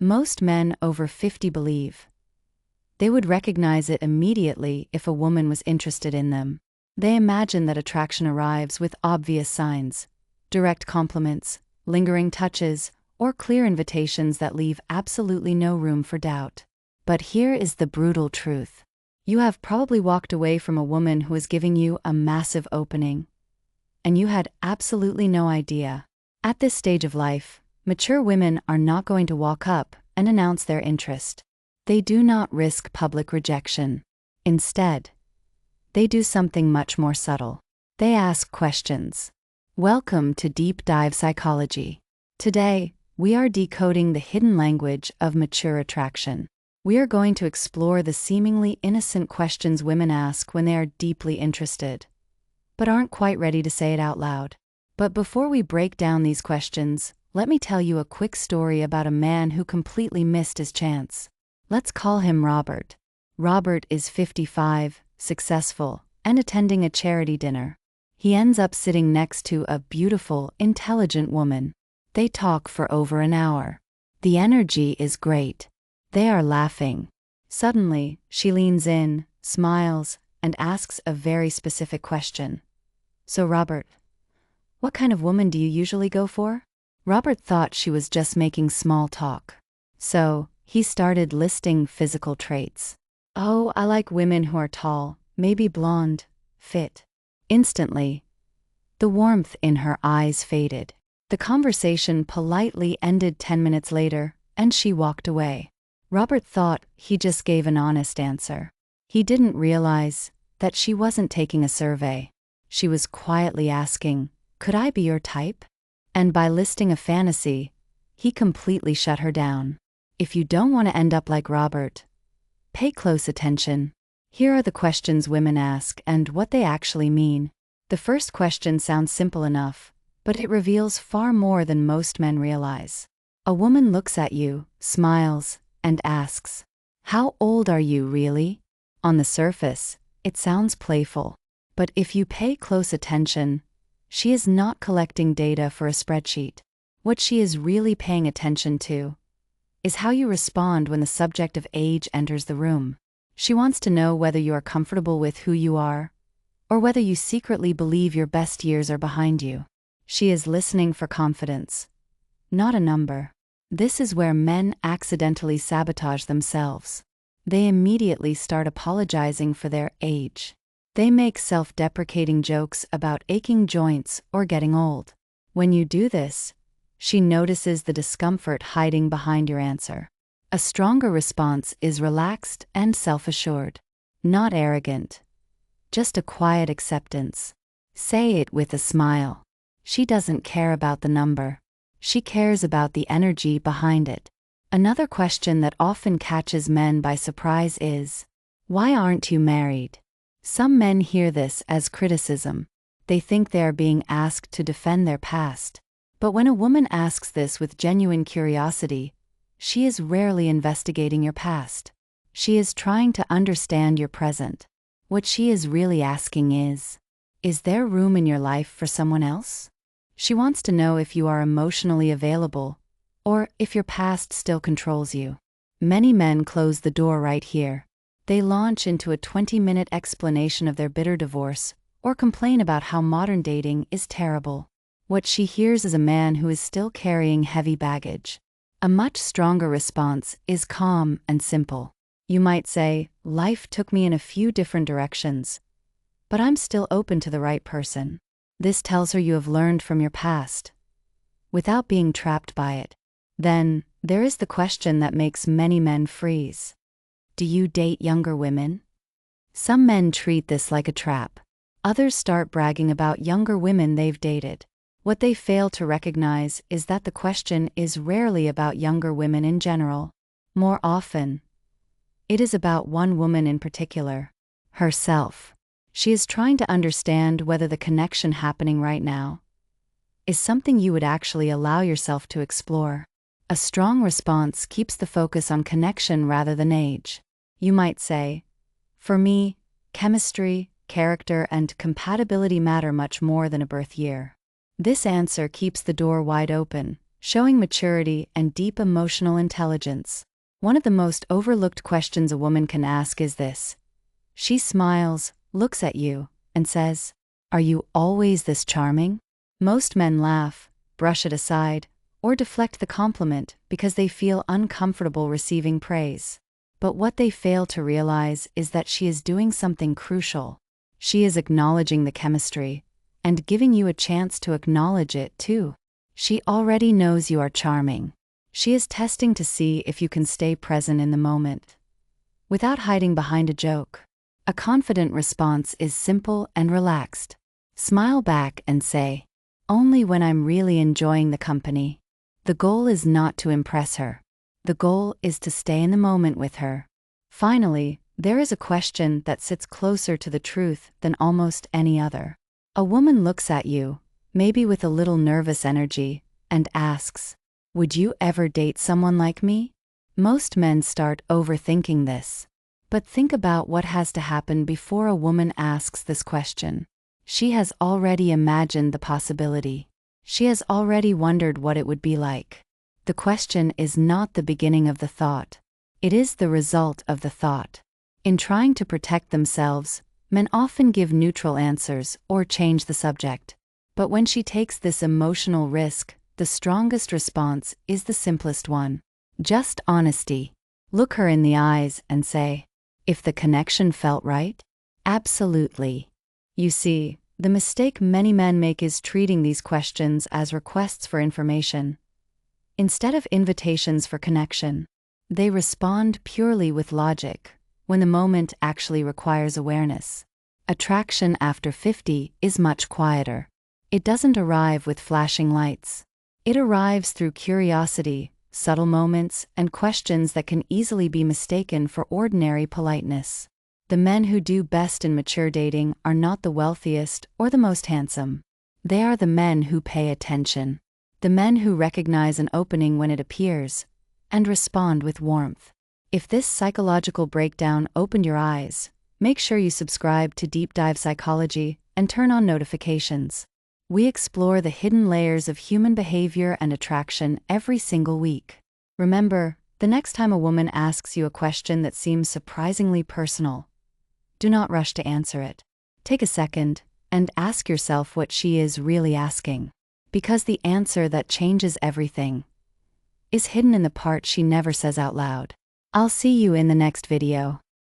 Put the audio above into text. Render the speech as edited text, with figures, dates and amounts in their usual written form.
Most men over 50 believe they would recognize it immediately if a woman was interested in them. They imagine that attraction arrives with obvious signs, direct compliments, lingering touches, or clear invitations that leave absolutely no room for doubt. But here is the brutal truth. You have probably walked away from a woman who was giving you a massive opening, and you had absolutely no idea. At this stage of life, mature women are not going to walk up and announce their interest. They do not risk public rejection. Instead, they do something much more subtle. They ask questions. Welcome to Deep Dive Psychology. Today, we are decoding the hidden language of mature attraction. We are going to explore the seemingly innocent questions women ask when they are deeply interested, but aren't quite ready to say it out loud. But before we break down these questions, let me tell you a quick story about a man who completely missed his chance. Let's call him Robert. Robert is 55, successful, and attending a charity dinner. He ends up sitting next to a beautiful, intelligent woman. They talk for over an hour. The energy is great. They are laughing. Suddenly, she leans in, smiles, and asks a very specific question. So Robert, what kind of woman do you usually go for? Robert thought she was just making small talk. So, he started listing physical traits. Oh, I like women who are tall, maybe blonde, fit. Instantly, the warmth in her eyes faded. The conversation politely ended 10 minutes later, and she walked away. Robert thought he just gave an honest answer. He didn't realize that she wasn't taking a survey. She was quietly asking, "Could I be your type?" And by listing a fantasy, he completely shut her down. If you don't want to end up like Robert, pay close attention. Here are the questions women ask and what they actually mean. The first question sounds simple enough, but it reveals far more than most men realize. A woman looks at you, smiles, and asks, "How old are you really?" On the surface, it sounds playful. But if you pay close attention, she is not collecting data for a spreadsheet. What she is really paying attention to is how you respond when the subject of age enters the room. She wants to know whether you are comfortable with who you are, or whether you secretly believe your best years are behind you. She is listening for confidence, not a number. This is where men accidentally sabotage themselves. They immediately start apologizing for their age. They make self-deprecating jokes about aching joints or getting old. When you do this, she notices the discomfort hiding behind your answer. A stronger response is relaxed and self-assured, not arrogant, just a quiet acceptance. Say it with a smile. She doesn't care about the number. She cares about the energy behind it. Another question that often catches men by surprise is, "Why aren't you married?" Some men hear this as criticism. They think they are being asked to defend their past. But when a woman asks this with genuine curiosity, she is rarely investigating your past. She is trying to understand your present. What she is really asking is there room in your life for someone else? She wants to know if you are emotionally available, or if your past still controls you. Many men close the door right here. They launch into a 20-minute explanation of their bitter divorce, or complain about how modern dating is terrible. What she hears is a man who is still carrying heavy baggage. A much stronger response is calm and simple. You might say, "Life took me in a few different directions, but I'm still open to the right person." This tells her you have learned from your past, without being trapped by it. Then, there is the question that makes many men freeze. Do you date younger women? Some men treat this like a trap. Others start bragging about younger women they've dated. What they fail to recognize is that the question is rarely about younger women in general. More often, it is about one woman in particular, herself. She is trying to understand whether the connection happening right now is something you would actually allow yourself to explore. A strong response keeps the focus on connection rather than age. You might say, "For me, chemistry, character, and compatibility matter much more than a birth year." This answer keeps the door wide open, showing maturity and deep emotional intelligence. One of the most overlooked questions a woman can ask is this. She smiles, looks at you, and says, "Are you always this charming?" Most men laugh, brush it aside, or deflect the compliment because they feel uncomfortable receiving praise. But what they fail to realize is that she is doing something crucial. She is acknowledging the chemistry, and giving you a chance to acknowledge it too. She already knows you are charming. She is testing to see if you can stay present in the moment, without hiding behind a joke. A confident response is simple and relaxed. Smile back and say, "Only when I'm really enjoying the company." The goal is not to impress her. The goal is to stay in the moment with her. Finally, there is a question that sits closer to the truth than almost any other. A woman looks at you, maybe with a little nervous energy, and asks, "Would you ever date someone like me?" Most men start overthinking this. But think about what has to happen before a woman asks this question. She has already imagined the possibility. She has already wondered what it would be like. The question is not the beginning of the thought. It is the result of the thought. In trying to protect themselves, men often give neutral answers or change the subject. But when she takes this emotional risk, the strongest response is the simplest one. Just honesty. Look her in the eyes and say, "If the connection felt right?" Absolutely. You see, the mistake many men make is treating these questions as requests for information, instead of invitations for connection. They respond purely with logic, when the moment actually requires awareness. Attraction after 50 is much quieter. It doesn't arrive with flashing lights. It arrives through curiosity, subtle moments, and questions that can easily be mistaken for ordinary politeness. The men who do best in mature dating are not the wealthiest or the most handsome. They are the men who pay attention. The men who recognize an opening when it appears, and respond with warmth. If this psychological breakdown opened your eyes, make sure you subscribe to Deep Dive Psychology and turn on notifications. We explore the hidden layers of human behavior and attraction every single week. Remember, the next time a woman asks you a question that seems surprisingly personal, do not rush to answer it. Take a second and ask yourself what she is really asking. Because the answer that changes everything is hidden in the part she never says out loud. I'll see you in the next video.